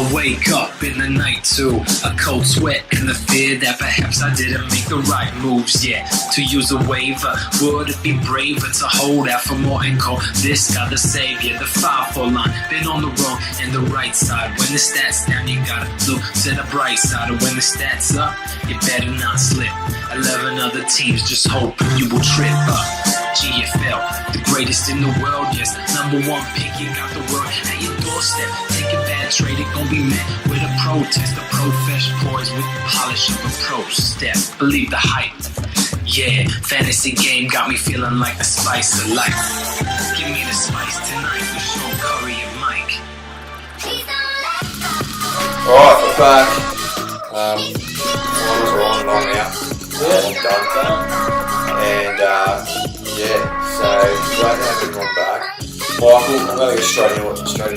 I wake up in the night to a cold sweat and the fear that perhaps I didn't make the right moves yet. To use a waiver, would it be braver to hold out for more and call this guy the savior? The 5-4 line, been on the wrong and the right side. When the stats down, you gotta look to the bright side. Or when the stats up, you better not slip. 11 other teams just hoping you will trip up. GFL, the greatest in the world, yes. #1 pick, you got the world at your doorstep. Take a bad trade, it gon' be met with a protest. The professional poised with the polish of a pro step. Believe the hype. Yeah, fantasy game got me feeling like the spice of life. Give me the spice tonight with Sean Curry and Mike. Alright, we're back. Finals are on and on now. I'm done. And so glad to have everyone back. Michael, I'm going to get straight in,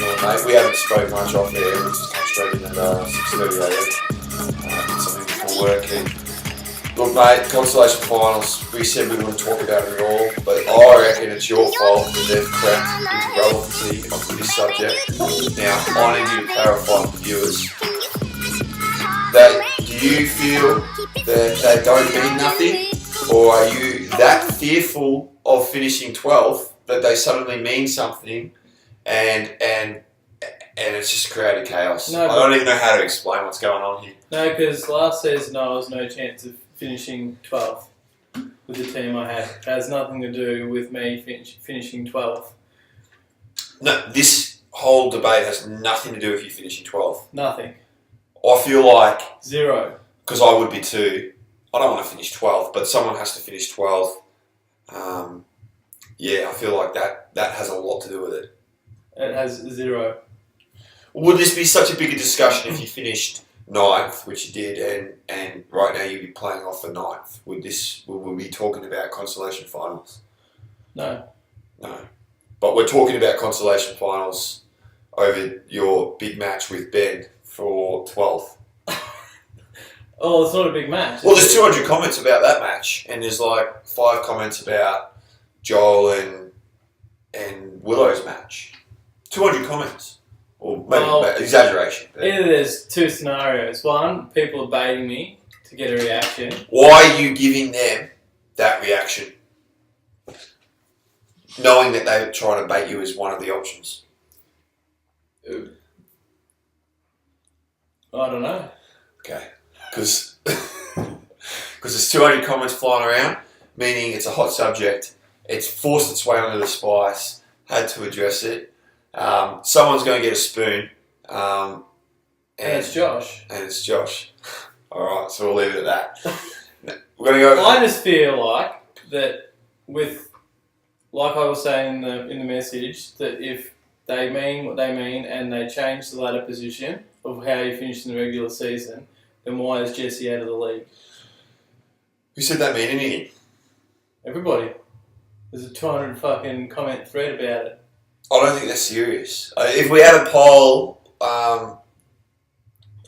mate. We haven't spoken much off there. We just come straight in at 6:30 a.m. Something before work. Look, mate, consolation finals. We said we wouldn't talk about it at all, but I reckon it's your fault that they've crept into relevancy onto this subject. Now, I need you to clarify for viewers. Do you feel that they don't mean nothing, or are you that fearful of finishing 12th that they suddenly mean something, and it's just created chaos? No, I don't even know how to explain what's going on here. No, because last season I was no chance of finishing 12th with the team I had. It has nothing to do with me finishing 12th. No, this whole debate has nothing to do with you finishing 12th. Nothing. I feel like... 0. Because I would be too. I don't want to finish 12th, but someone has to finish 12th. I feel like that has a lot to do with it. It has 0. Would this be such a bigger discussion if you finished 9th, which you did, and right now you'd be playing off for 9th? Would we be talking about consolation finals? No. No. But we're talking about consolation finals over your big match with Ben for 12th. Oh, it's not a big match. Well, there's 200 comments about that match, and there's like 5 comments about Joel and Willow's match. 200 comments. Or maybe exaggeration. Either there's 2 scenarios. One, people are baiting me to get a reaction. Why are you giving them that reaction? Knowing that they're trying to bait you as one of the options. I don't know. Okay. Because there's 200 comments flying around, meaning it's a hot subject. It's forced its way onto the spice. Had to address it. Someone's going to get a spoon. And it's Josh. And it's Josh. All right, so we'll leave it at that. We're going to go. I just feel like that with, like I was saying in the message, that if they mean what they mean and they change the ladder position of how you finish in the regular season, then why is Jesse out of the league? Who said that mean anything? Everybody. There's a 200 fucking comment thread about it. I don't think that's serious. If we had a poll, I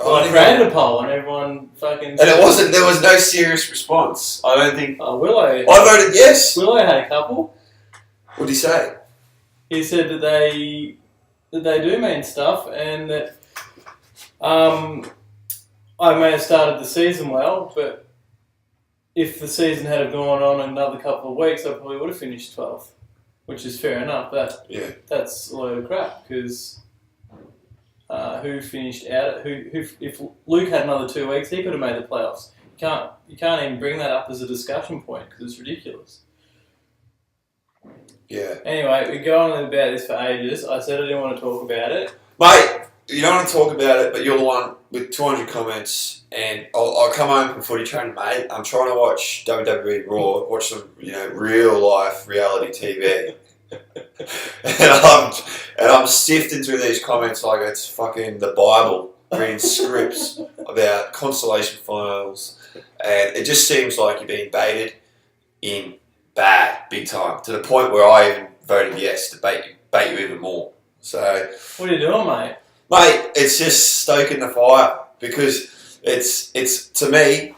created a poll and everyone fucking... And there was no serious response. I don't think... Willow... I voted yes. Willow had a couple. What did he say? He said that they do mean stuff and that I may have started the season well, but if the season had gone on another couple of weeks, I probably would have finished 12th, which is fair enough. That's a load of crap because who finished out? If Luke had another 2 weeks, he could have made the playoffs. You can't even bring that up as a discussion point because it's ridiculous. Yeah. Anyway, we go on about this for ages. I said I didn't want to talk about it. Mate, you don't want to talk about it, but you're the one with 200 comments, and I'll come home from footy training, mate. I'm trying to watch WWE Raw, watch some, real life reality TV, and I'm sifting through these comments like it's fucking the Bible, reading scripts about consolation finals, and it just seems like you're being baited in big time, to the point where I even voted yes to bait you even more. So what are you doing, mate? Mate, it's just stoking the fire because it's to me,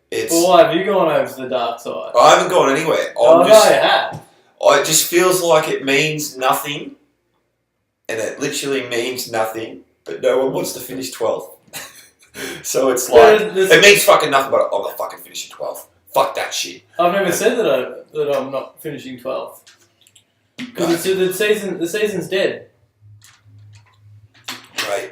it's... Well, why have you gone over to the dark side? I haven't gone anywhere. No, you have. It just feels like it means nothing, and it literally means nothing, but no one wants to finish 12th. So it's like, it means fucking nothing but I'm not fucking finishing 12th. Fuck that shit. I've never said that I'm not finishing 12th. Because the season's dead. Mate,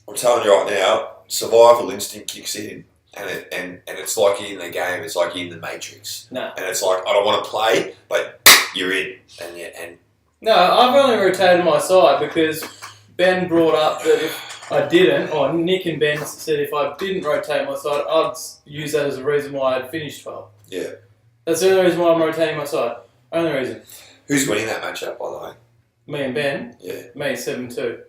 I'm telling you right now, survival instinct kicks in, and it's like you're in the game. It's like you're in the Matrix. No. And it's like, I don't want to play, but you're in, and No, I've only rotated my side because Ben brought up that if I didn't, or Nick and Ben said if I didn't rotate my side, I'd use that as a reason why I'd finish 12. Yeah. That's the only reason why I'm rotating my side. Only reason. Who's winning that matchup, by the way? Me and Ben. Yeah. Me 7-2.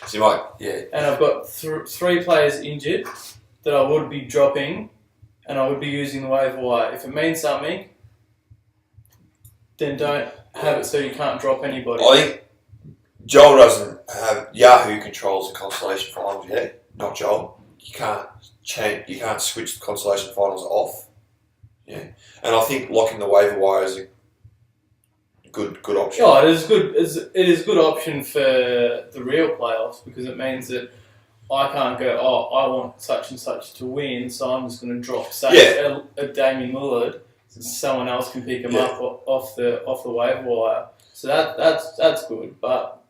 So you might, yeah. And I've got three players injured that I would be dropping, and I would be using the waiver wire. If it means something, then don't have it so you can't drop anybody. I think Joel doesn't have Yahoo controls the consolation finals yet. Not Joel. You can't change. You can't switch the consolation finals off. Yeah, and I think locking the waiver wire is a good option. Oh, it is good. It is a good option for the real playoffs because it means that I can't go. Oh, I want such and such to win, so I'm just going to drop say a Damian Lillard. So someone else can pick him up off the waiver wire. So that's good. But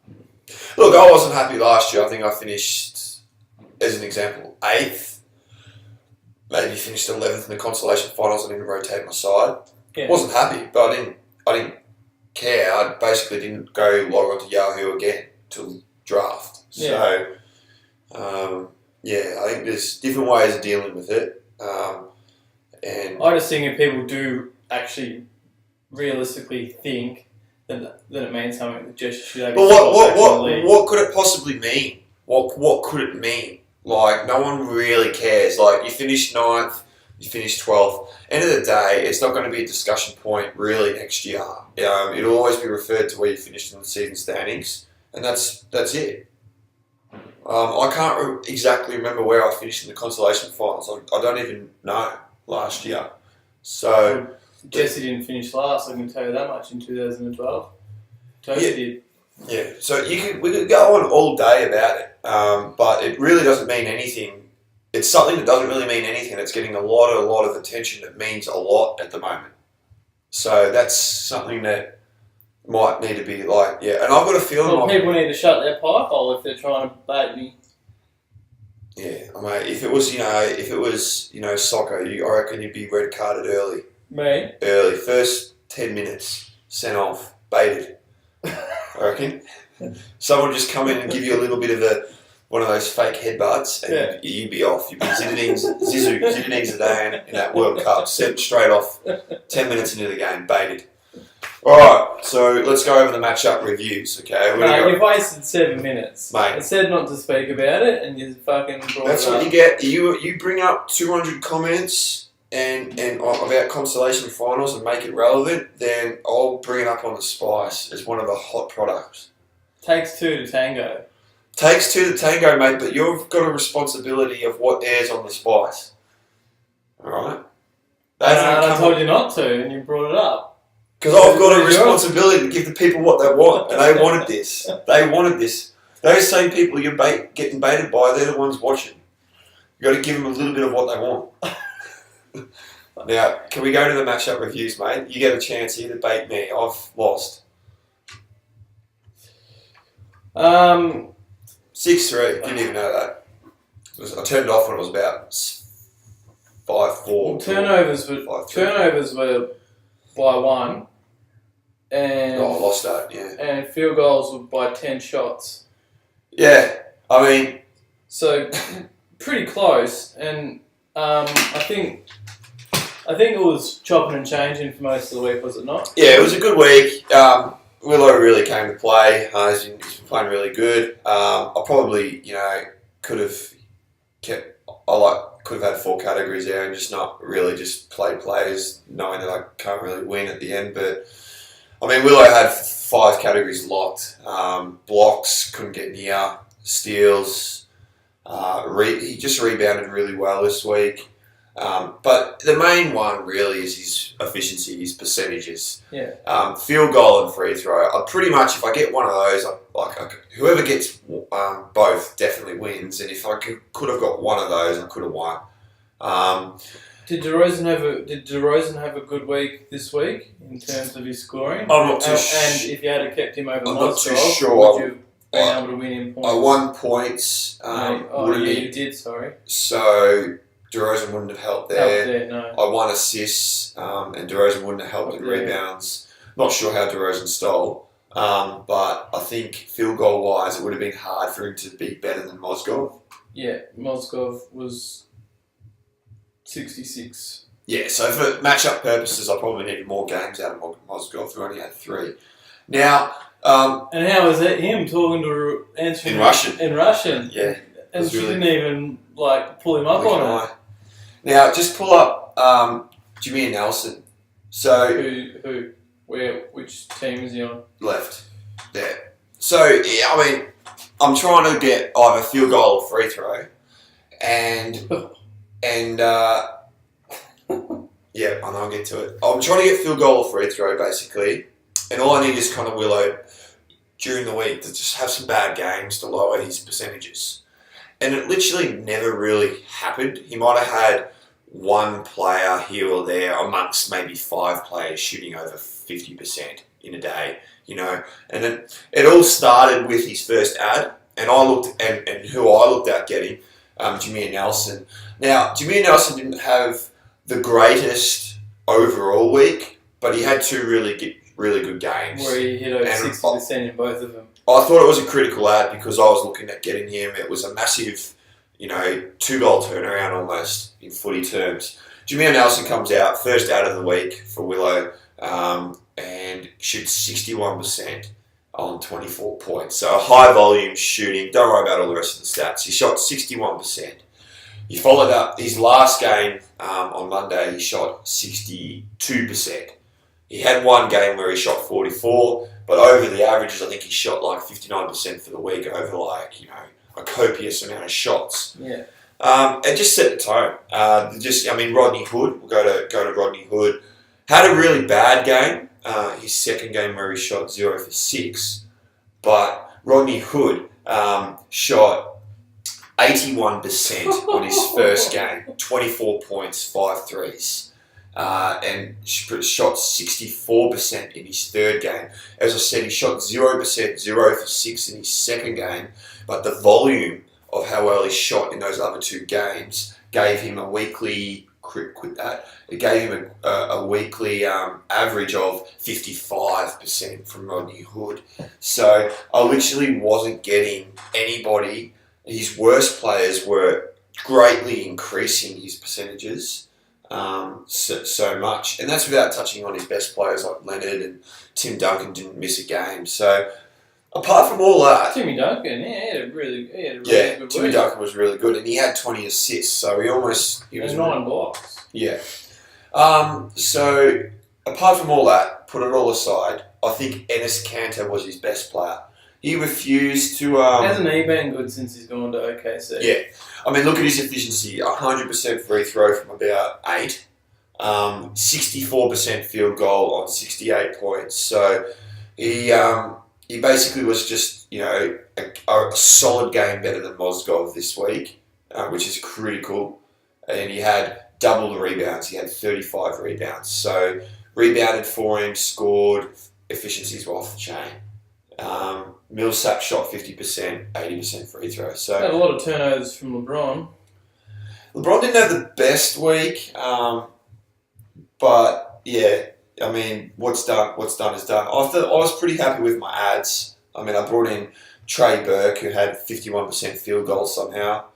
look, I wasn't happy last year. I think I finished, as an example, 8th. Maybe finished 11th in the consolation finals. I didn't rotate my side. yeah. Wasn't happy, but I didn't care. I basically didn't go log on to Yahoo again till draft. Yeah. So, I think there's different ways of dealing with it. And I just think if people do actually realistically think that it means something, that just should have. But what could it possibly mean? What could it mean? Like, no one really cares. Like, you finish 9th, you finish 12th. End of the day, it's not going to be a discussion point really next year. It'll always be referred to where you finished in the season standings, and that's it. I can't exactly remember where I finished in the consolation finals. I don't even know last year. So Jesse didn't finish last. I can tell you that much in 2012. Toby did. Yeah, so we could go on all day about it, but it really doesn't mean anything. It's something that doesn't really mean anything. It's getting a lot of attention. That means a lot at the moment. So that's something that might need to be like, and I've got a feeling. Well, people need to shut their pipe hole if they're trying to bait me. Yeah, I mean, if it was soccer, I reckon you'd be red carded early. Me? Early, first 10 minutes, sent off, baited. I reckon. Someone just come in and give you a little bit of one of those fake headbutts, and you'd be off. You'd be Zizou a day in that World Cup, sent straight off. 10 minutes into the game, baited. All right, so let's go over the matchup reviews. Okay, you wasted 7 minutes, mate. I said not to speak about it, and you fucking brought That's it up. what you get. You bring up 200 comments and about consolation finals and make it relevant, then I'll bring it up on the Spice as one of the hot products. Takes two to tango. Takes two to tango, mate, but you've got a responsibility of what airs on the Spice. Alright? I told you not to, and you brought it up. Because I've got a responsibility to give the people what they want, and they wanted this. They wanted this. Those same people you're getting baited by, they're the ones watching. You've got to give them a little bit of what they want. Now, can we go to the matchup reviews, mate? You get a chance here to bait me. I've lost. 6-3. Didn't even know that. I turned it off when it was about 5-4. Well, turnovers were by 1. And I lost that, yeah. And field goals were by 10 shots. Yeah, I mean... So, pretty close. And I think it was chopping and changing for most of the week, was it not? Yeah, it was a good week. Willow really came to play. He's been playing really good. I probably, could have had 4 categories there and just not really just played players, knowing that I can't really win at the end. But I mean, Willow had 5 categories locked. Blocks, couldn't get near. Steals. He just rebounded really well this week. But the main one really is his efficiency, his percentages. Yeah. Field goal and free throw. Pretty much, if I get one of those, whoever gets both definitely wins. And if I could have got one of those, I could have won. Did DeRozan have a good week this week in terms of his scoring? I'm not too And if you had kept him over I'm not too Mozgov, sure. would you have been able to win in points? I won points. You did, sorry. So DeRozan wouldn't have helped there. No. I won assists, and DeRozan wouldn't have helped in rebounds. Not sure how DeRozan stole, but I think field goal wise, it would have been hard for him to be better than Mozgov. Yeah, Mozgov was 66. Yeah, so for matchup purposes, I probably needed more games out of Mozgov, who only had 3. Now, and how was that him talking to answering in Russian? In Russian, Yeah, and she didn't even pull him up on it. Now, just pull up Jameer Nelson. So who, which team is he on? Left, there. So yeah, I mean, I'm trying to get either field goal or free throw, and yeah, I know I'll get to it. I'm trying to get field goal or free throw basically, and all I need is kind of Willow during the week to just have some bad games to lower his percentages. And it literally never really happened. He might have had one player here or there amongst maybe 5 players shooting over 50% in a day, you know. And then it all started with his first ad, and I looked and who I looked at getting Jameer Nelson. Now, Jameer Nelson didn't have the greatest overall week, but he had 2 really good games. Where he hit over 60% in both of them. I thought it was a critical ad because I was looking at getting him. It was a massive, 2-goal turnaround almost in footy terms. Jameer Nelson comes out, first ad of the week for Willow, and shoots 61% on 24 points. So high volume shooting. Don't worry about all the rest of the stats. He shot 61%. He followed up his last game on Monday. He shot 62%. He had one game where he shot 44, but over the averages, I think he shot like 59% for the week over a copious amount of shots. Yeah. And just set the tone. Rodney Hood. We'll go to Rodney Hood. Had a really bad game. His second game where he shot 0 for 6, but Rodney Hood shot 81% on his first game, 24 points, 5 threes. And shot 64% in his third game. As I said, he shot 0%, 0 for 6 in his second game, but the volume of how well he shot in those other 2 games gave him a weekly, it gave him a weekly average of 55% from Rodney Hood. So I literally wasn't getting anybody. His worst players were greatly increasing his percentages. So much, and that's without touching on his best players like Leonard and Tim Duncan didn't miss a game. So apart from all that, Timmy Duncan, he had a really good Timmy week. Duncan was really good, and he had 20 assists, so he was 9 blocks. Yeah. So apart from all that, put it all aside, I think Enes Kanter was his best player. He refused to. Hasn't he been good since he's gone to OKC? Yeah. I mean, look at his efficiency. 100% free throw from about 8. 64% field goal on 68 points. So he basically was just, a solid game better than Mozgov this week, which is critical. And he had double the rebounds. He had 35 rebounds. So rebounded for him, scored, efficiencies were off the chain. Millsap shot 50%, 80% free throw. So had a lot of turnovers from LeBron. LeBron didn't have the best week, but yeah, I mean, what's done is done. I was pretty happy with my ads. I mean, I brought in Trey Burke, who had 51% field goal somehow,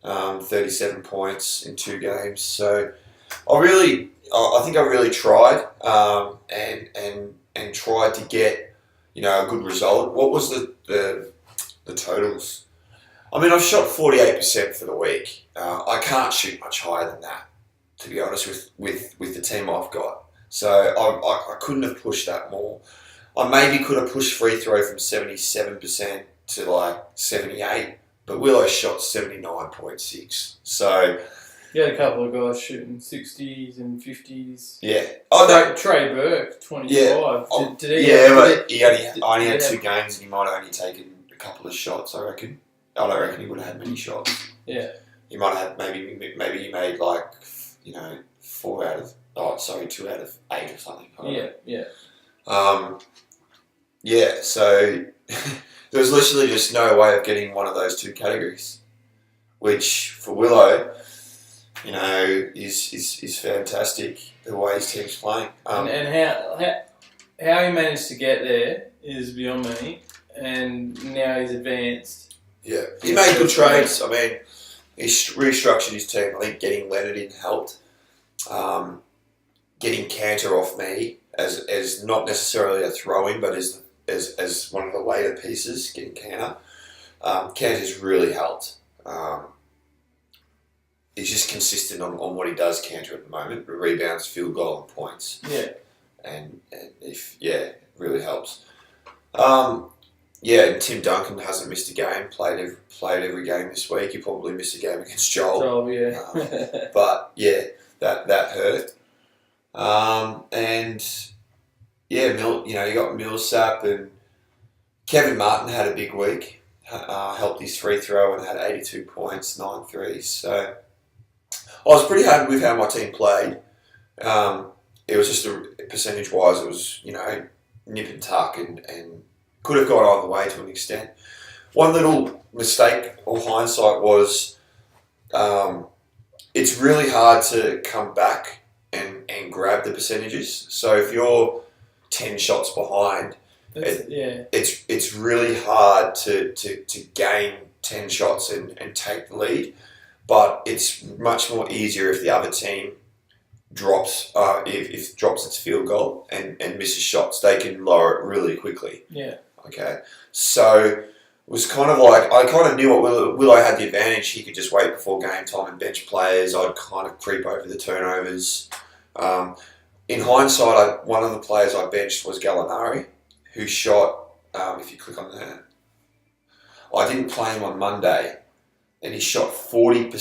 37 points in 2 games. So I think I really tried and tried to get a good result. What was the totals? I mean, I've shot 48% for the week. I can't shoot much higher than that, to be honest, with the team I've got. So I couldn't have pushed that more. I maybe could have pushed free throw from 77% to like 78, but Willow shot 79.6. So you had a couple of guys shooting 60s and 50s. Yeah. Oh no, Trey Burke, 25. Yeah. But he only had 2 games, and he might have only taken a couple of shots, I reckon. I don't reckon he would have had many shots. Yeah. He might have had maybe he made like, 2 out of 8 or something. So there was literally just no way of getting one of those two categories, which for Willow, is fantastic the way his team's playing. And how he managed to get there is beyond me, and now he's advanced. Yeah, he made good trades. I mean, he restructured his team. I think getting Leonard in helped. Getting Cantor off me as not necessarily a throw-in, but as one of the later pieces, getting Cantor. Cantor's really helped. He's just consistent on what he does, Cantor, at the moment. Rebounds, field goal, and points. Yeah. And it really helps. And Tim Duncan hasn't missed a game. Played every game this week. He probably missed a game against Joel. But yeah, that hurt. You got Millsap, and Kevin Martin had a big week. Helped his free throw and had 82 points, 9 threes. So I was pretty happy with how my team played. It was just percentage-wise, it was, nip and tuck and could have gone either way to an extent. One little mistake or hindsight was it's really hard to come back and grab the percentages. So if you're 10 shots behind, it's really hard to gain 10 shots and take the lead. But it's much more easier if the other team drops if drops its field goal and misses shots. They can lower it really quickly. Yeah. Okay. So it was kind of like, I kind of knew what Willow had the advantage. He could just wait before game time and bench players. I'd kind of creep over the turnovers. In hindsight, one of the players I benched was Gallinari, who shot, if you click on that, I didn't play him on Monday, and he shot 40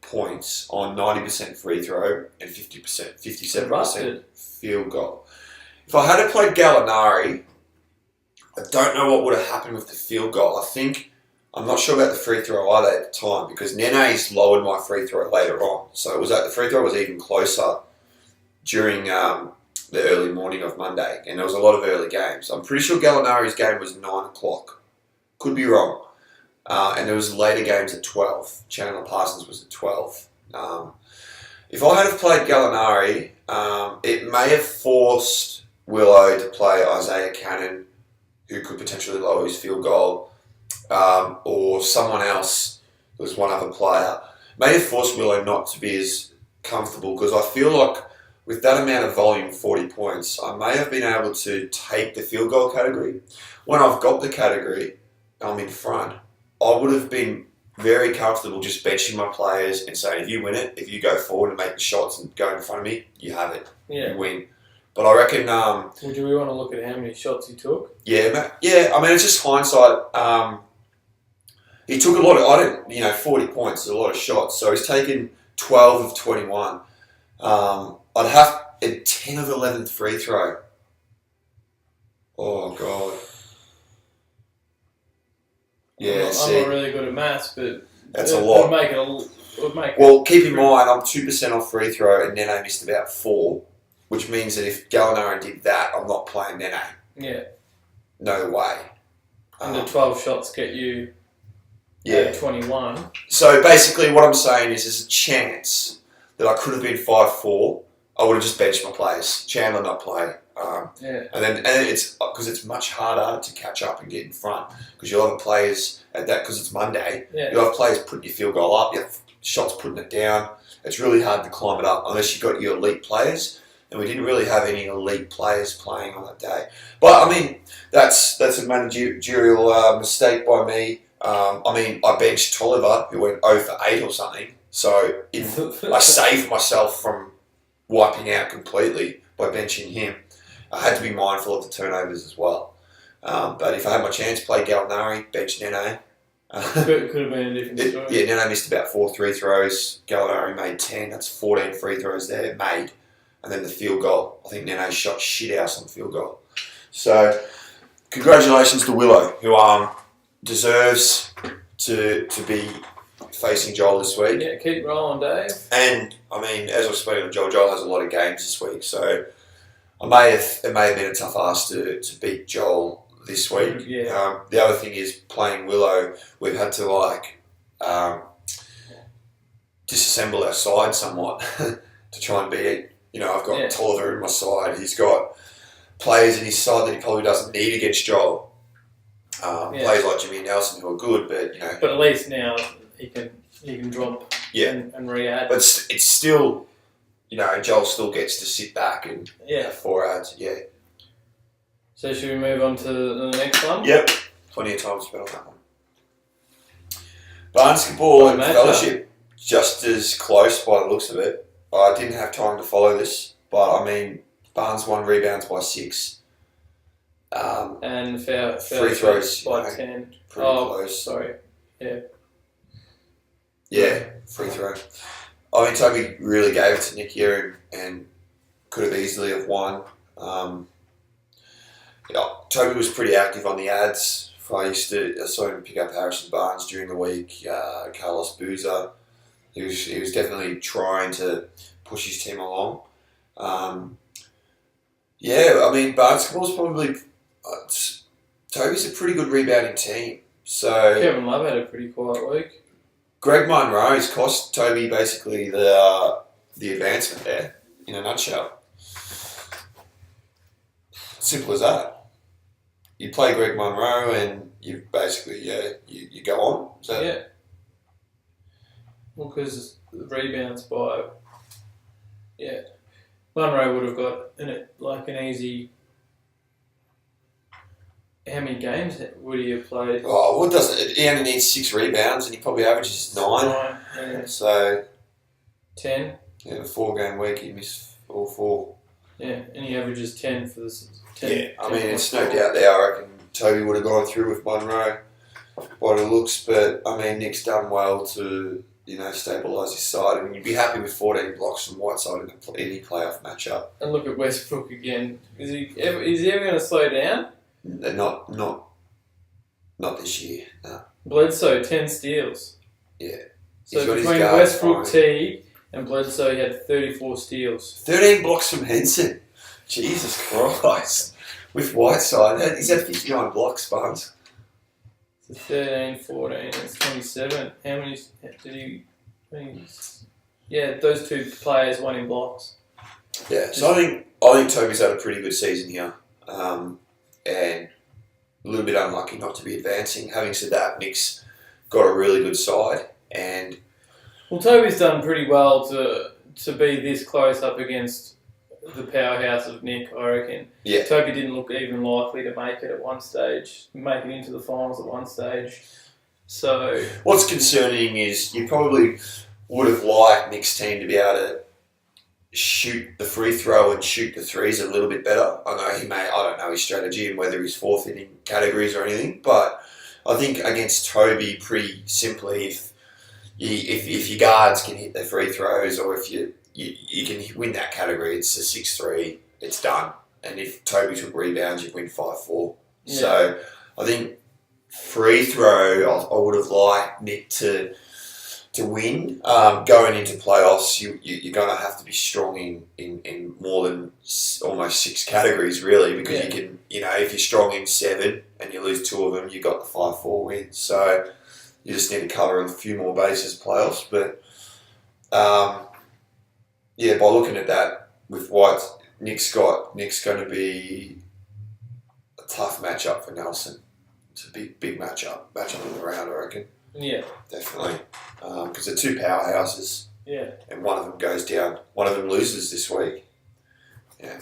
points on 90% free throw and 57% field goal. If I had played Gallinari, I don't know what would have happened with the field goal. I'm not sure about the free throw either at the time, because Nene's lowered my free throw later on. So it was the free throw was even closer during the early morning of Monday, and there was a lot of early games. I'm pretty sure Gallinari's game was 9 o'clock. Could be wrong. And there was later games at 12. Chandler Parsons was at 12. If I had played Gallinari, it may have forced Willow to play Isaiah Cannon, who could potentially lower his field goal, or someone else. There was one other player. May have forced Willow not to be as comfortable, because I feel like with that amount of volume, 40 points, I may have been able to take the field goal category. When I've got the category, I'm in front. I would have been very comfortable just benching my players and saying, if you win it, if you go forward and make the shots and go in front of me, you have it. Yeah. You win. But I reckon... Would we want to look at how many shots he took? Yeah. I mean, it's just hindsight. He took a lot of... 40 points is a lot of shots. So he's taken 12 of 21. I'd have a 10 of 11 free throw. Oh, God. Yeah, I'm not really good at maths, but that's a lot. Well, keep in mind, I'm 2% off free throw, and Nene missed about 4, which means that if Gallinari did that, I'm not playing Nene. Yeah. No way. And the 12 shots get you 21. So basically what I'm saying is there's a chance that I could have been 5-4. I would have just benched my players. Chandler not play. And it's because it's much harder to catch up and get in front, because you'll have players at that, because it's Monday. Yeah. You'll have players putting your field goal up. You have shots putting it down. It's really hard to climb it up unless you've got your elite players. And we didn't really have any elite players playing on that day. But I mean, that's a managerial mistake by me. I benched Tolliver, who went 0 for 8 or something. So I saved myself from wiping out completely by benching him. I had to be mindful of the turnovers as well. But if I had my chance, play Gallinari, bench Nene. Could have been a different story. Nene missed about 4 free throws. Gallinari made 10. That's 14 free throws there made. And then the field goal. I think Nene shot shit house on field goal. So congratulations to Willow, who deserves to be facing Joel this week. Yeah, keep rolling, Dave. And I mean, as I've spoken to Joel has a lot of games this week, so it may have been a tough ask to beat Joel this week. Yeah. The other thing is playing Willow. We've had to disassemble our side somewhat to try and beat it. You know, I've got Tolliver in my side. He's got players in his side that he probably doesn't need against Joel. Players like Jimmy Nelson who are good, but you know. But at least now he can drop and re-add. But it's still, you know, Joel still gets to sit back and have 4 adds. Yeah. So should we move on to the next one? Yep. Plenty of time spent on that one. Basketball and Fellowship, just as close by the looks of it. I didn't have time to follow this, but I mean, Barnes won rebounds by 6. And free throws by 10. Pretty close. Sorry. Yeah. Yeah, free throw. I mean, Toby really gave it to Nick here and could have easily have won. Toby was pretty active on the ads. I saw him pick up Harrison Barnes during the week. Carlos Boozer. He was definitely trying to push his team along. I mean, basketball's probably Toby's a pretty good rebounding team. So Kevin Love had a pretty quiet week. Greg Monroe's cost Toby basically the advancement there in a nutshell. Simple as that. You play Greg Monroe and you basically you go on. Is that yeah. Well, because the rebounds by Monroe would have got an easy. How many games would he have played? Oh, what does it? He only needs 6 rebounds and he probably averages 9. Yeah. So 10. Yeah, a 4-game week he missed all 4. Yeah, and he averages 10 for this. 10, yeah, I 10 mean it's no doubt there. I reckon Toby would have gone through with Monroe by the looks, but I mean Nick's done well to stabilise his side. I mean you'd be happy with 14 blocks from Whiteside in any playoff matchup. And look at Westbrook again. Is he ever going to slow down? Not this year. No. Bledsoe 10 steals. Yeah. So between Westbrook, Teague, and Bledsoe, he had 34 steals. 13 blocks from Henson. Jesus Christ. With Whiteside, he's had 59 blocks, Barnes. So 13, 14, that's 27. How many did he? Yeah, those 2 players won in blocks. Yeah, so I think Toby's had a pretty good season here. And a little bit unlucky not to be advancing. Having said that, Nick's got a really good side, and Toby's done pretty well to be this close up against the powerhouse of Nick, I reckon. Yeah. Toby didn't look even likely to make it at one stage, make it into the finals at one stage. So what's concerning is you probably would have liked Nick's team to be able to shoot the free throw and shoot the threes a little bit better. I don't know his strategy and whether he's forfeiting categories or anything, but I think against Toby, pretty simply, if your guards can hit their free throws or if you can win that category, it's a 6-3, it's done. And if Toby took rebounds, you win 5-4. Yeah. So I think free throw, I would have liked Nick to win. Going into playoffs, you're going to have to be strong in more than almost 6 categories, really, because you can, if you're strong in 7 and you lose 2 of them, you got the 5-4 win. So you just need to cover a few more bases playoffs. But by looking at that with White, Nick's going to be a tough matchup for Nelson. It's a big matchup in the round, I reckon. Yeah, definitely. Because they're 2 powerhouses. Yeah. And one of them goes down. One of them loses this week. Yeah.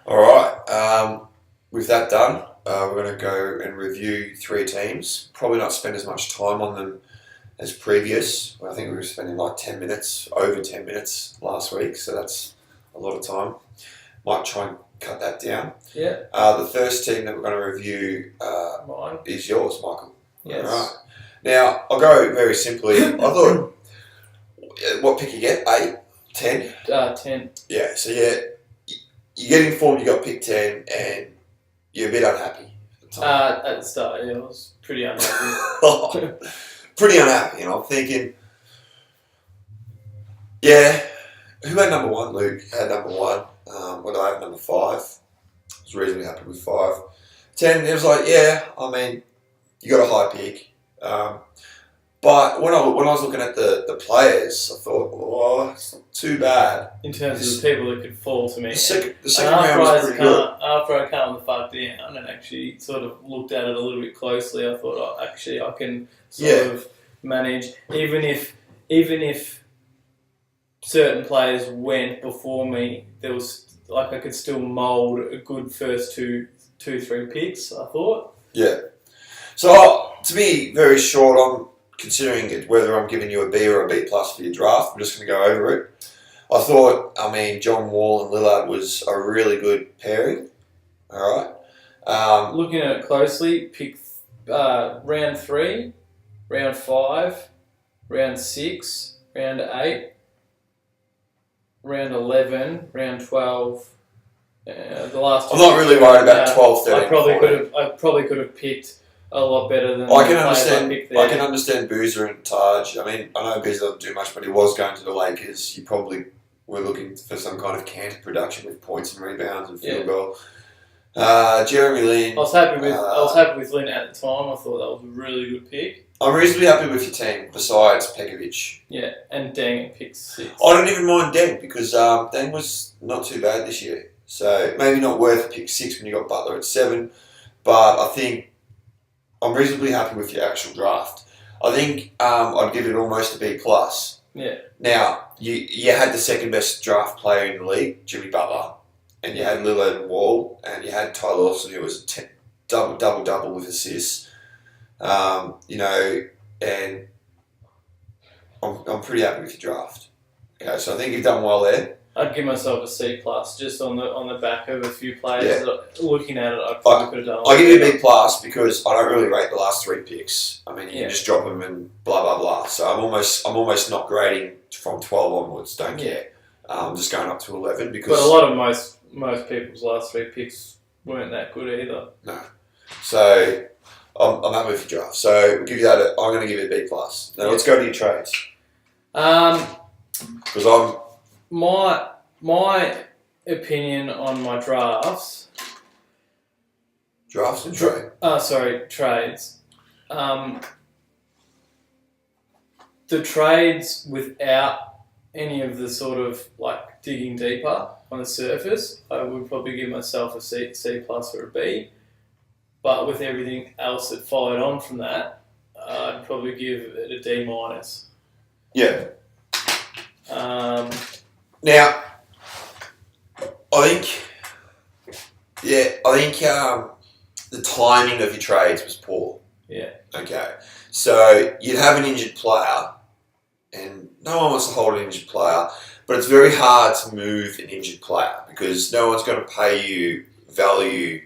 All right. With that done, we're going to go and review 3 teams. Probably not spend as much time on them as previous. I think we were spending like 10 minutes, over 10 minutes last week. So that's a lot of time. Might try and cut that down. Yeah. The first team that we're going to review is yours, Michael. Yes. All right. Now, I'll go very simply. I thought, what pick you get? 8? 10? 10. Yeah, so you get informed you got pick 10 and you're a bit unhappy at the time. At the start, yeah, I was pretty unhappy. Pretty unhappy, and I'm thinking, yeah, who had number 1? Luke had number 1. What do I have? Number 5. I was reasonably happy with 5. 10, it was like, yeah, I mean, you got a high pick. But when I was looking at the players, I thought, oh, it's not too bad. In terms of the people that could fall to me. The second round was pretty good. After I calmed the fuck down and actually sort of looked at it a little bit closely, I thought, oh, actually, I can sort of manage, even if certain players went before me, there was like I could still mould a good first 2-3 picks, I thought. Yeah. So to be very short, I'm considering whether I'm giving you a B or a B plus for your draft. I'm just going to go over it. I thought, John Wall and Lillard was a really good pairing. All right. Looking at it closely, pick round 3, round 5, round 6, round 8, round 11, round 12. The last. I'm not really worried about 12, 13. I probably could have picked a lot better than I can understand Boozer and Taj. I know Boozer doesn't do much, but he was going to the Lakers. You probably were looking for some kind of canter production with points and rebounds and field goal. Jeremy Lin. I was happy with Lin at the time. I thought that was a really good pick. I'm reasonably happy with your team, besides Pekovic. Yeah, and Deng picked 6. I don't even mind Deng because Deng was not too bad this year. So maybe not worth pick 6 when you got Butler at 7, but I think I'm reasonably happy with your actual draft. I think I'd give it almost a B plus. Yeah. Now you had the second best draft player in the league, Jimmy Butler, and you had Lillard and Wall, and you had Ty Lawson, who was a double with assists. And I'm pretty happy with your draft. Okay, so I think you've done well there. I'd give myself a C plus just on the back of a few players. That, looking at it, I probably could have done. I'll give you a B plus because I don't really rate the last 3 picks. You can just drop them and blah blah blah. So I'm almost not grading from 12 onwards. Don't care. I'm just going up to 11 because. But a lot of most people's last 3 picks weren't that good either. No. So I'm happy with your draft. So we'll give you that. I'm going to give you a B plus. Now let's go to your trades. Because My opinion on my drafts. Drafts and trade. Trades. The trades without any of the sort of like digging deeper on the surface, I would probably give myself a C plus or a B. But with everything else that followed on from that, I'd probably give it a D minus. Yeah. Now, I think the timing of your trades was poor. Yeah. Okay. So you'd have an injured player, and no one wants to hold an injured player, but it's very hard to move an injured player because no one's going to pay you value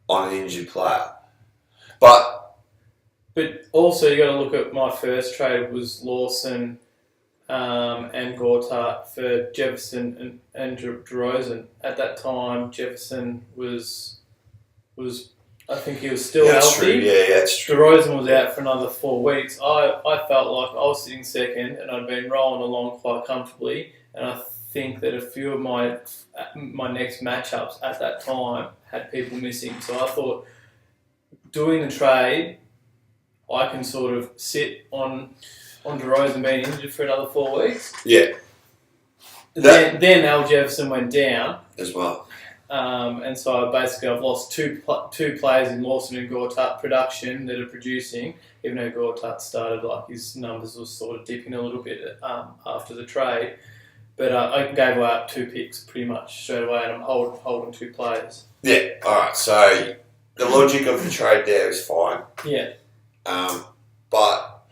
on an injured player. But also you got to look at my first trade was Lawson and Gortat for Jefferson and DeRozan. At that time, Jefferson was I think he was still that's healthy. True. Yeah, that's true. DeRozan was out for another 4 weeks. I felt like I was sitting second and I'd been rolling along quite comfortably, and I think that a few of my next matchups at that time had people missing. So I thought, doing the trade, I can sort of sit on DeRozan being injured for another 4 weeks. Yeah. Then Al Jefferson went down as well. And so I've lost two players in Lawson and Gortat production that are producing, even though Gortat started like his numbers was sort of dipping a little bit after the trade. But I gave away up 2 picks pretty much straight away, and I'm holding 2 players. Yeah, alright, so the logic of the trade there is fine. Yeah. But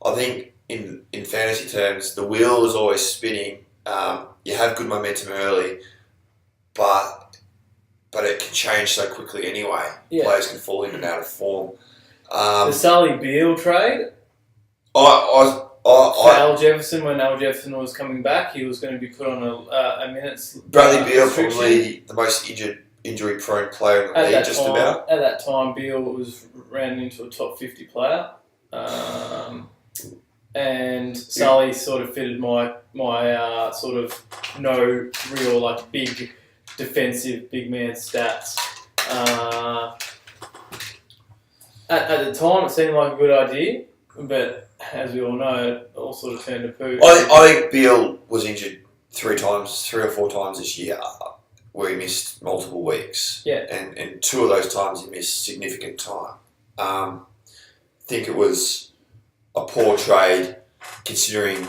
I think in fantasy terms, the wheel is always spinning. You have good momentum early, but it can change so quickly anyway. Yeah. Players can fall in and out of form. The Sully Beal trade. Al Jefferson, when Al Jefferson was coming back, he was going to be put on a minutes. Bradley Beal, probably the most injured injury-prone player in the league, just about. At that time, Beal ran into a top 50 player. And Sully sort of fitted my sort of no real like big defensive big man stats. At the time, it seemed like a good idea, but as we all know, it all sort of turned to poo. I think Beal was injured 3 or 4 times this year, where he missed multiple weeks. Yeah. And 2 of those times he missed significant time. I think it was a poor trade, considering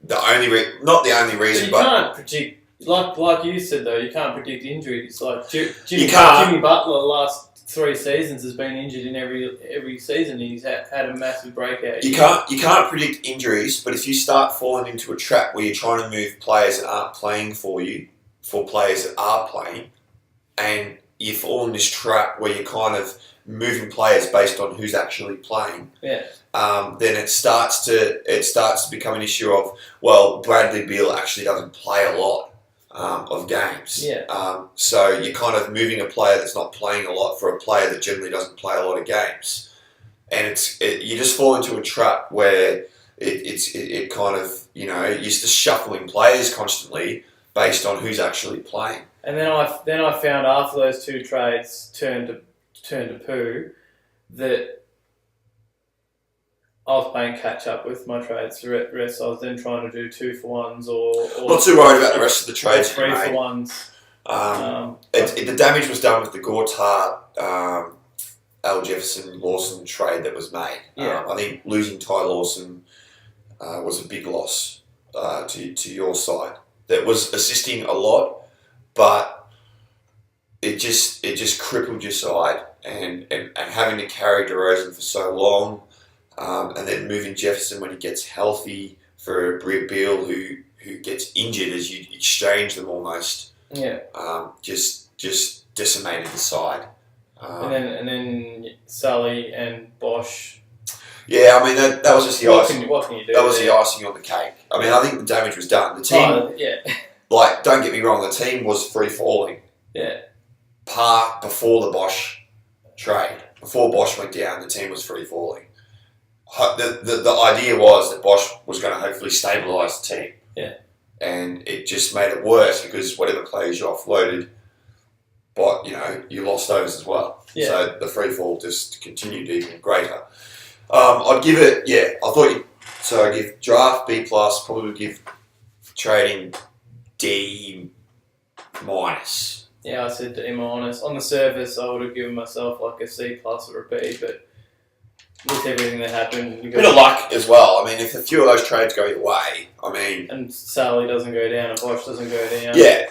not the only reason, but you can't predict. Like you said though, you can't predict injuries. Like Jimmy Butler last 3 seasons has been injured in every season. He's had a massive breakout. You can't predict injuries, but if you start falling into a trap where you're trying to move players that aren't playing for you for players that are playing, and you fall in this trap where you're kind of moving players based on who's actually playing, then it starts to become an issue of, well, Bradley Beal actually doesn't play a lot of games. So you're kind of moving a player that's not playing a lot for a player that generally doesn't play a lot of games, and you just fall into a trap where it kind of, you're just shuffling players constantly based on who's actually playing. And then I found after those 2 trades turned to poo that I was playing catch up with my trades. The rest I was then trying to do 2-for-1s or not too worried about the rest of the trades. 3-for-1s. The damage was done with the Gortat, Al Jefferson Lawson trade that was made. I think losing Ty Lawson was a big loss to your side. That was assisting a lot, but it just crippled your side, and having to carry DeRozan for so long, and then moving Jefferson when he gets healthy for Beal who gets injured as you exchange them almost. Just decimated the side. And then Sully and Bosch. Yeah, I mean that was just the icing. What can you do? That was the icing on the cake. I mean, I think the damage was done. The team, like, don't get me wrong, the team was free falling. Before the Bosch trade, before Bosch went down, the team was free falling. The idea was that Bosch was going to hopefully stabilise the team. And it just made it worse because whatever players you offloaded, but you lost those as well. So the free fall just continued even greater. I'd give it, I give draft B+, probably give trading D-. Yeah, I said D-. On the surface, I would have given myself like a C+ or a B, but with everything that happened... A bit of luck as well. I mean, if a few of those trades go your way, And Sully doesn't go down and Bosch doesn't go down. Yeah.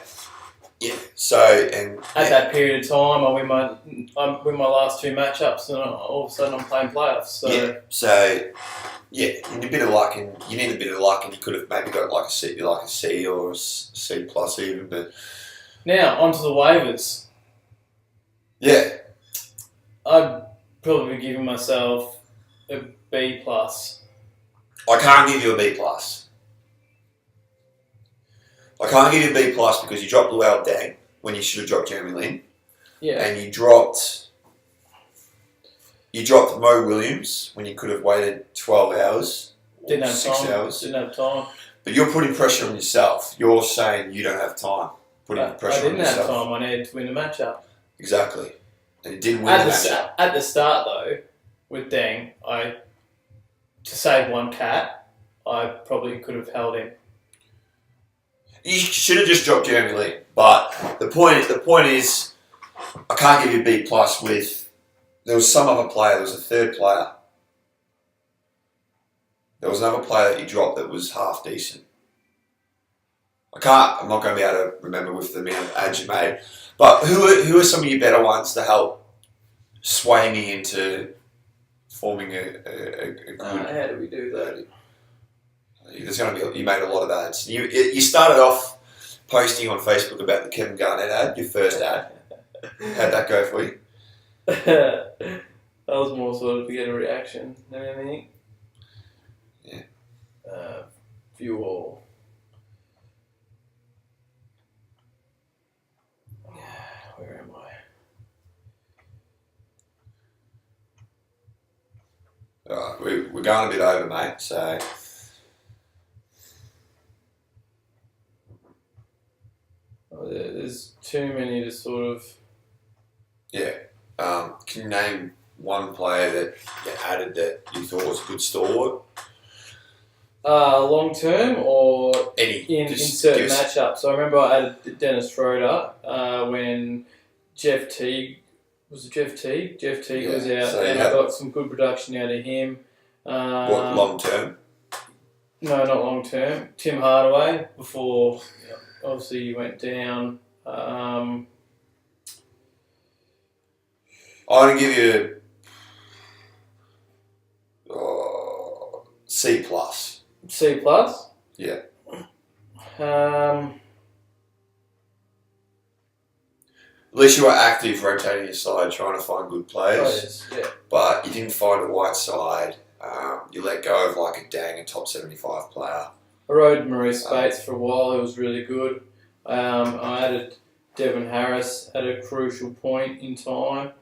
So, and... At that period of time, I win my last 2 matchups and all of a sudden I'm playing playoffs. So... you need a bit of luck, and you could have maybe got like a C or a C+ even, but... Now, onto the waivers. Yeah. I'd probably be giving myself a B+. I can't give you a B+. I can't give you a B+ because you dropped Luol Deng when you should have dropped Jeremy Lin. And you dropped Mo Williams when you could have waited 12 hours. Didn't have 6 time. hours. Didn't have time. But you're putting pressure on yourself. You're saying you don't have time. Putting pressure on yourself. I didn't have time. I needed to win the matchup. Exactly. And it didn't win the matchup. At the start, though, with Deng, to save one cat, I probably could have held him. You should have just dropped Jeremy Lin. But the point is, I can't give you a B+ with... There was some other player. There was a third player. There was another player that you dropped that was half decent. I'm not going to be able to remember with the amount of ads you made. But who are some of your better ones to help sway me into forming a good... How do we do that? There's going to be... You made a lot of ads. You started off posting on Facebook about the Kevin Garnett ad, your first ad. How'd that go for you? That was more sort of to get a reaction than anything. View all. Where am I? Alright, we're going a bit over, mate, so... There's too many to sort of... Yeah. Can you name one player that you added that you thought was a good stalwart? Long term or in Just certain give us- matchups. So I remember I added Dennis Schroeder when Jeff Teague was Jeff Teague. Jeff Teague was out, so and I got some good production out of him. What, long term? No, not long term. Tim Hardaway before obviously he went down. I'm going to give you C plus. C plus. Yeah. Um, At least you were active, rotating your side, trying to find good players. yeah. But you didn't find a white side. You let go of like a top 75 player. I rode Maurice Bates for a while. It was really good. I added Devin Harris at a crucial point in time.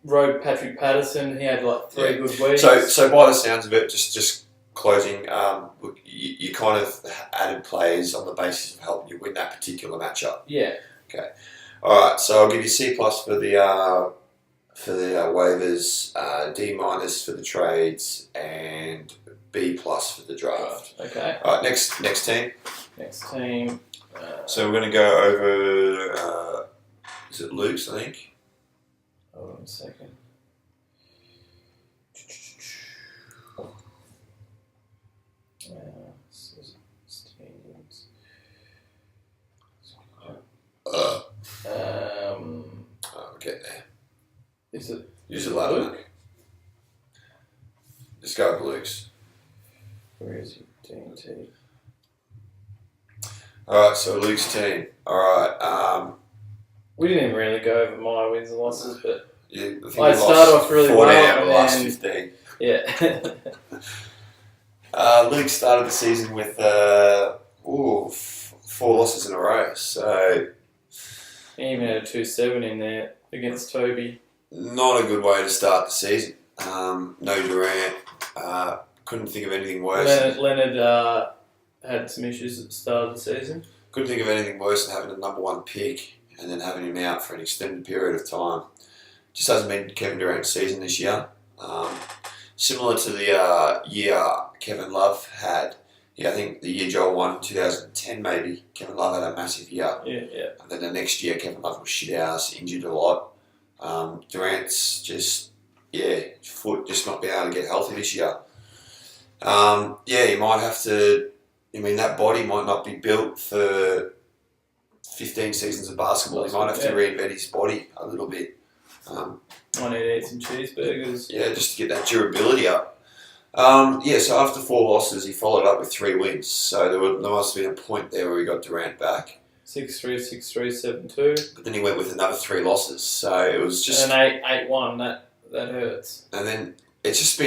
Rode Patrick Patterson. He had like 3 good weeks. So by the sounds of it, just closing, you kind of added players on the basis of helping you win that particular matchup. Yeah. Okay. All right. So I'll give you C plus for the waivers, D minus for the trades, and B plus for the draft. Okay. All right. Next team. Next team. So we're going to go over. Is it Luke's? I think. Hold on a second. We're getting there. Is it Use the ladder. Luke? Just go with Luke's. Where is he? TNT. All right. So Luke's team. All right. We didn't even really go over my wins and losses, but Yeah, I think I we started lost off really 14 well, out of and the last then- 15. yeah. Luke started the season with 4 losses in a row, so He even had a 2-7 in there against Toby. not a good way to start the season. No Durant. Couldn't think of anything worse. Leonard had some issues at the start of the season. Couldn't think of anything worse than having the number 1 pick and then having him out for an extended period of time. Just hasn't been Kevin Durant's season this year. Similar to the year Kevin Love had. Yeah, I think the year Joel won, 2010 maybe, Kevin Love had a massive year. Yeah. And then the next year, Kevin Love was shit house, injured a lot. Durant's just, foot just not being able to get healthy this year. He might have to, that body might not be built for 15 seasons of basketball. He might have to reinvent his body a little bit. I need to eat some cheeseburgers. Just to get that durability up. So after 4 losses, he followed up with 3 wins. So there must have been a point there where he got Durant back. 6-3, 6-3, 7-2. But then he went with another 3 losses. So it was just... And an 8-1, that hurts. And then it's just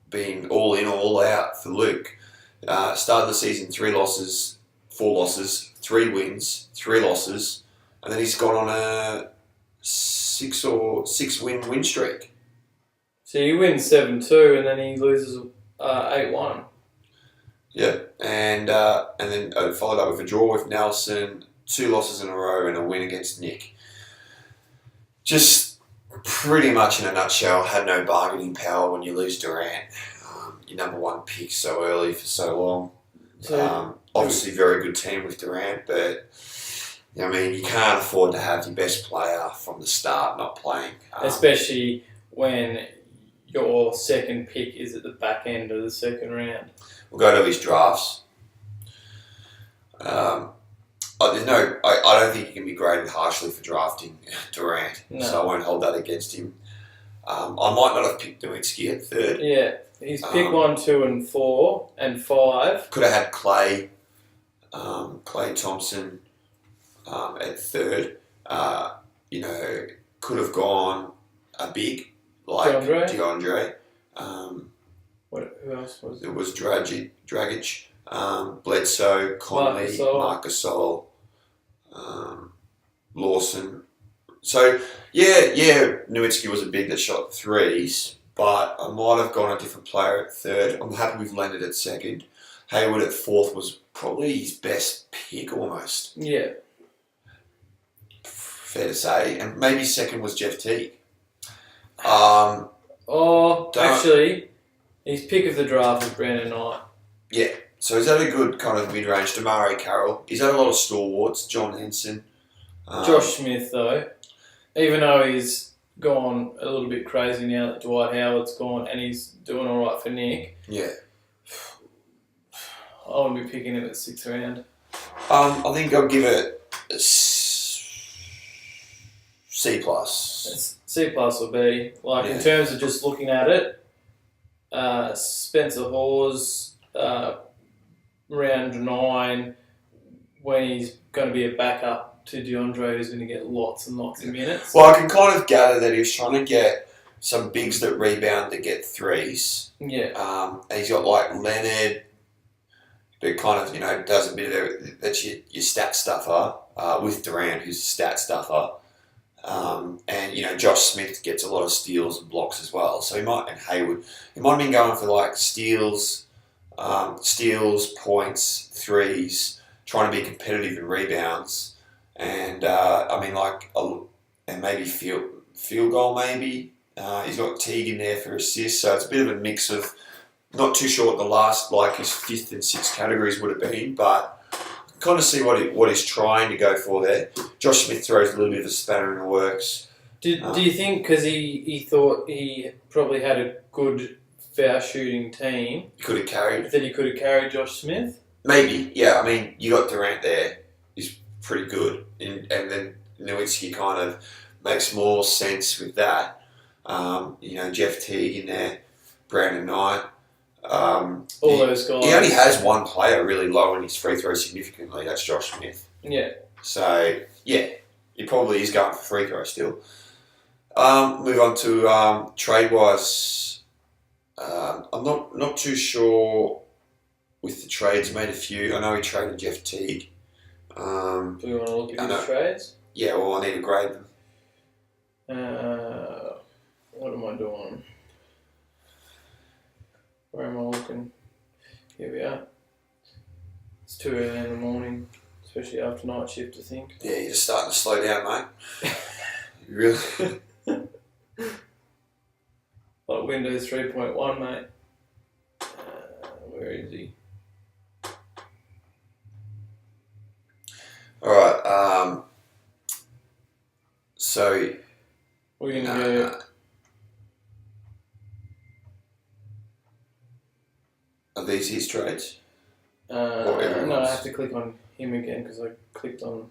been all in, all out for Luke. Started the season 3 losses, 4 losses, 3 wins, 3 losses, and then he's gone on a 6 win streak. So he wins 7-2 and then he loses 8-1. Yeah, and then followed up with a draw with Nelson, 2 losses in a row, and a win against Nick. Just pretty much in a nutshell, had no bargaining power when you lose Durant. Your number 1 pick so early for so long. So, Obviously, very good team with Durant, but you can't afford to have your best player from the start not playing. especially when your second pick is at the back end of the second round. We'll go to his drafts. I don't think he can be graded harshly for drafting Durant, so I won't hold that against him. I might not have picked Nowitzki at 3rd. Yeah, he's pick 1, 2, and 4, and 5. Could have had Clay Thompson at 3rd. Could have gone a big like DeAndre. Who else was There was Dragic, Bledsoe, Conley, Marc Gasol, Lawson. So, Nowitzki was a big that shot 3s, but I might have gone a different player at third. I'm happy with Leonard at second. Hayward at fourth was probably his best pick almost. Yeah. Fair to say. And maybe second was Jeff Teague. Actually, his pick of the draft was Brandon Knight. Yeah. So he's had a good kind of mid-range. Damari Carroll. He's had a lot of stalwarts. John Henson. Josh Smith, though, even though he's gone a little bit crazy now that Dwight Howard's gone and he's doing all right for Nick. Yeah. I wouldn't be picking him at 6th round. I think I'll give it a C+. C+ or B. In terms of just looking at it, Spencer Hawes, round 9, when he's going to be a backup to DeAndre, who's going to get lots and lots of minutes. Well, I can kind of gather that he was trying to get some bigs that rebound to get threes. Yeah. And he's got like Leonard, that kind of, does a bit of that's your stat stuffer, with Durant, who's a stat stuffer. And Josh Smith gets a lot of steals and blocks as well. So and Hayward, he might have been going for like steals, points, threes, trying to be competitive in rebounds, and and maybe field goal maybe. He's got Teague in there for assists, so it's a bit of a mix of. Not too sure what the last, his 5th and 6th categories would have been, but kind of see what he's trying to go for there. Josh Smith throws a little bit of a spanner in the works. Do you think, because he thought he probably had a good foul shooting team, He could have carried. that he could have carried Josh Smith? Maybe, yeah. I mean, you got Durant there. He's pretty good. And then Nowitzki kind of makes more sense with that. Jeff Teague in there, Brandon Knight. Those guys. He only has one player really lowering his free throw significantly. That's Josh Smith. Yeah. So, yeah, he probably is going for free throw still. Move on to trade-wise. I'm not too sure with the trades. Made a few. I know he traded Jeff Teague. Do we want to look at his trades? Yeah, well, I need to grade them. What am I doing? Where am I looking? Here we are. It's too early in the morning, especially after night shift, I think. Yeah, you're just starting to slow down, mate. You really? Like Windows 3.1, mate. Where is he? Alright, so... We're going to go... Are these his trades? No, I have to click on him again because I clicked on...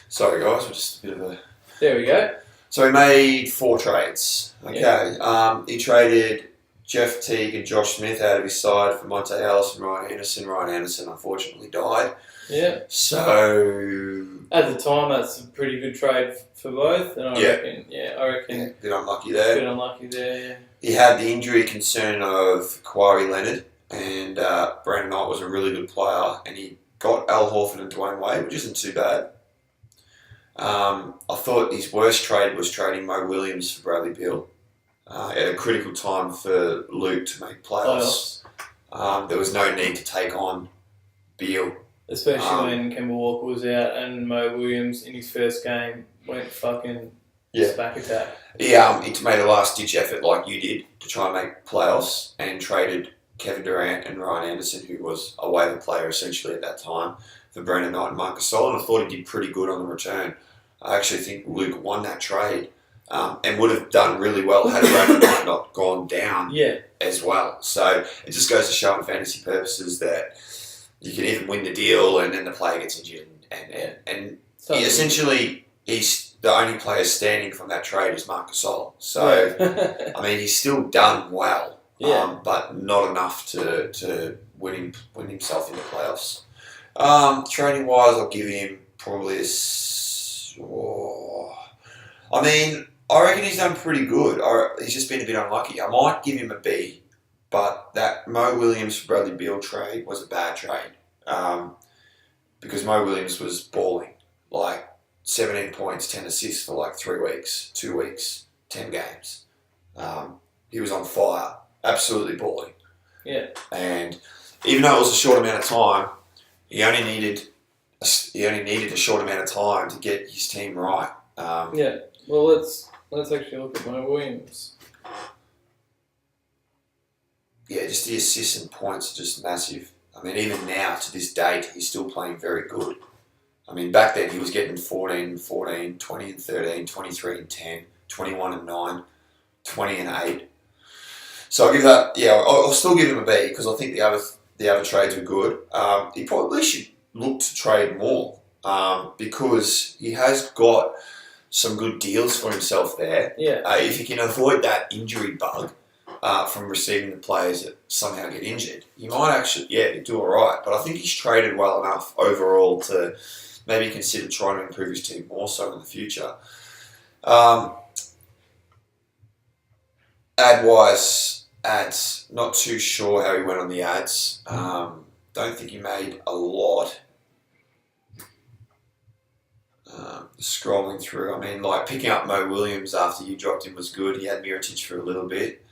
Sorry guys, we're just a bit of a... There we go. So he made 4 trades. Okay. Yeah. He traded Jeff Teague and Josh Smith out of his side for Monte Ellis and Ryan Anderson. Ryan Anderson unfortunately died. Yeah. So... At the time, that's a pretty good trade for both. And I reckon... Yeah, bit unlucky there. Bit unlucky there, yeah. He had the injury concern of Kawhi Leonard, and Brandon Knight was a really good player, and he got Al Horford and Dwayne Wade, which isn't too bad. I thought his worst trade was trading Mo Williams for Bradley Beal at a critical time for Luke to make playoffs. There was no need to take on Beal. Especially when Kemba Walker was out and Mo Williams in his first game went fucking back attack. He made a last-ditch effort like you did to try and make playoffs and traded Kevin Durant and Ryan Anderson, who was a waiver player essentially at that time, for Brandon Knight and Marcus Gasol, and I thought he did pretty good on the return. I actually think Luke won that trade and would have done really well had Brandon Knight not gone down as well. So it just goes to show in fantasy purposes that you can even win the deal and then the player gets injured. And he's the only player standing from that trade is Marcus Gasol. So, I mean, he's still done well, but not enough to win himself into playoffs. Trading-wise, I'll give him probably I reckon he's done pretty good. He's just been a bit unlucky. I might give him a B, but that Mo Williams for Bradley Beal trade was a bad trade because Mo Williams was balling, 17 points, 10 assists for 3 weeks, 2 weeks, 10 games. he was on fire, absolutely balling. Yeah. And even though it was a short amount of time, he only needed a short amount of time to get his team right. Yeah. Well, let's actually look at Mo Williams. Yeah, just the assists and points are just massive. I mean, even now, to this date, he's still playing very good. I mean, back then he was getting 14 and 14, 20 and 13, 23 and 10, 21 and 9, 20 and 8. So I'll give that, I'll still give him a B because I think the other trades were good. He probably should look to trade more because he has got some good deals for himself there. Yeah. If he can avoid that injury bug from receiving the players that somehow get injured, he might actually, do all right. But I think he's traded well enough overall to maybe consider trying to improve his team more so in the future. Ads, not too sure how he went on the ads. Don't think he made a lot. Scrolling through, I mean, like picking up Mo Williams after you dropped him was good. He had Mirotic for a little bit.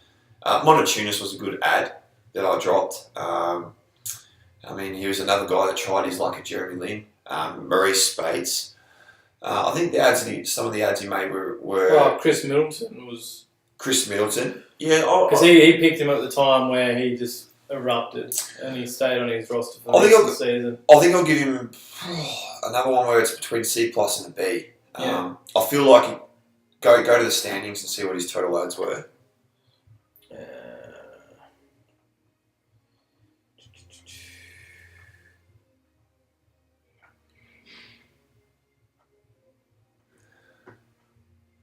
Monotunis was a good ad that I dropped. I mean, he was another guy that tried his luck at Jeremy Lin. Maurice Spates. I think some of the ads he made were Chris Middleton was... Chris Middleton? Yeah. Because he picked him at the time where he just erupted and he stayed on his roster for the rest of the season. I think I'll give him another one where it's between C+ and a B. I feel like go to the standings and see what his total ads were.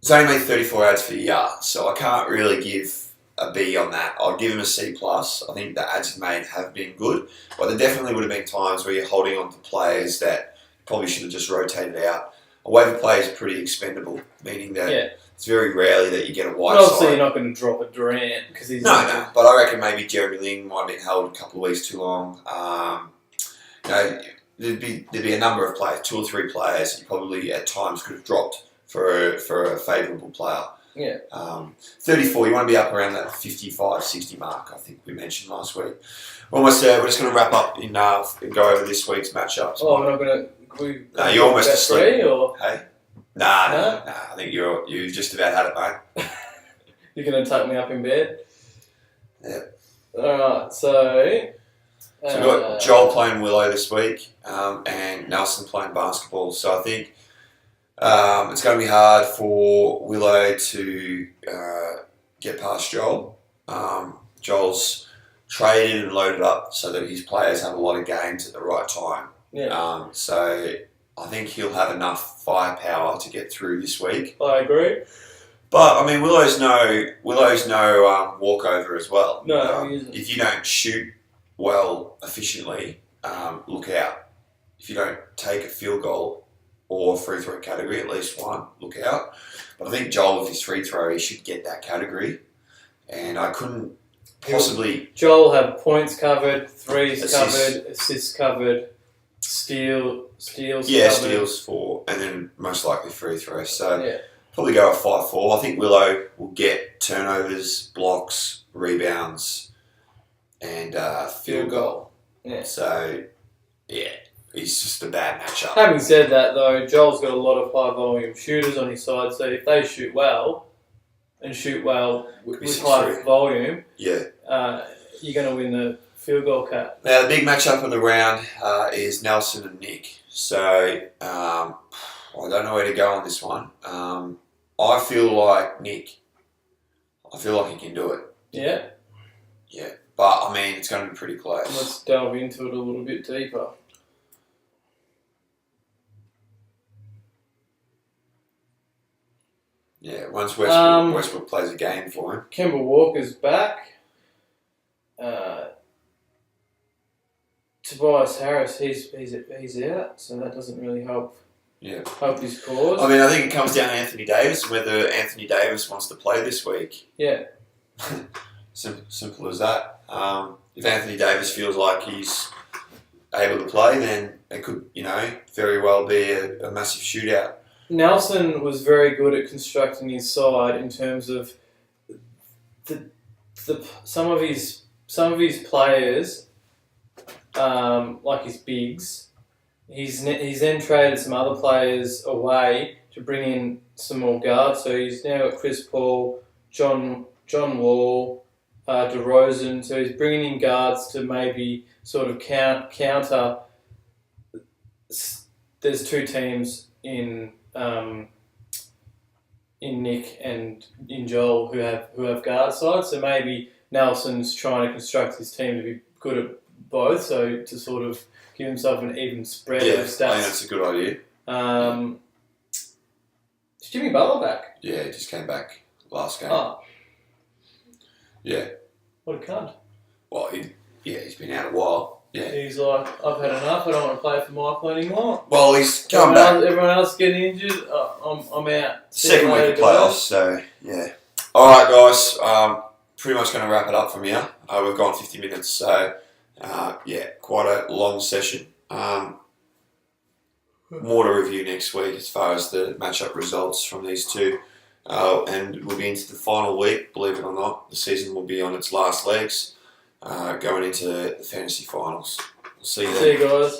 He's only made 34 ads for the year, so I can't really give a B on that. I'll give him a C+. I think the ads he made have been good, but there definitely would have been times where you're holding on to players that probably should have just rotated out. A waiver player is pretty expendable, meaning that it's very rarely that you get a wide side. Obviously, you're not going to drop a Durant because he's no. But I reckon maybe Jeremy Lin might have been held a couple of weeks too long. There'd be a number of players, 2 or 3 players you probably at times could have dropped for a favourable player. Yeah. 34, you want to be up around that 55, 60 mark, I think we mentioned last week. We're almost there. We're just going to wrap up and go over this week's matchups. Oh, we're not going to... No, you're almost asleep. Or? Hey? Nah, I think you've just about had it, mate. You're going to tuck me up in bed? Yeah. Alright, so we've got Joel playing Willow this week and Nelson playing basketball. So I think it's going to be hard for Willow to get past Joel. Joel's traded and loaded up so that his players have a lot of games at the right time. Yeah. So I think he'll have enough firepower to get through this week. I agree. But I mean, Willow's no walkover as well. No, he isn't. If you don't shoot well efficiently, look out. If you don't take a field goal or free throw category, at least one, look out. But I think Joel, with his free throw, he should get that category. And I couldn't possibly... Joel will have points covered, threes covered, assists covered, steals covered. Steals 4, and then most likely free throw. So probably go at 5-4. I think Willow will get turnovers, blocks, rebounds, and field goal. Yeah. So, he's just a bad matchup. Having said that, though, Joel's got a lot of high-volume shooters on his side, so if they shoot well, with high volume, you're going to win the field goal cap. Now, the big matchup of the round is Nelson and Nick. So, I don't know where to go on this one. I feel like Nick. I feel like he can do it. Yeah? Yeah. But, I mean, it's going to be pretty close. Let's delve into it a little bit deeper. Yeah, once Westbrook plays a game for him. Kemba Walker's back. Tobias Harris, he's out, so that doesn't really help his cause. I mean, I think it comes down to Anthony Davis, whether Anthony Davis wants to play this week. Yeah. Simple as that. If Anthony Davis feels like he's able to play, then it could, very well be a massive shootout. Nelson was very good at constructing his side in terms of some of his players, like his bigs, he's then traded some other players away to bring in some more guards. So he's now got Chris Paul, John Wall, DeRozan. So he's bringing in guards to maybe sort of counter. There's two teams in Nick and in Joel who have guard sides. So maybe Nelson's trying to construct his team to be good at both. So to sort of give himself an even spread of stats. I think that's a good idea. Is Jimmy Butler back? Yeah, he just came back last game. Oh. Yeah. What a cunt. Well, he's been out a while. Yeah. He's like, I've had enough. I don't want to play for Michael anymore. Well, he's come back. Everyone else getting injured. I'm out. Second week of playoffs, so yeah. All right, guys. Pretty much going to wrap it up from here. We've gone 50 minutes, so quite a long session. More to review next week as far as the matchup results from these two. And we'll be into the final week, believe it or not. The season will be on its last legs, going into the fantasy finals. We'll see you then. See you guys.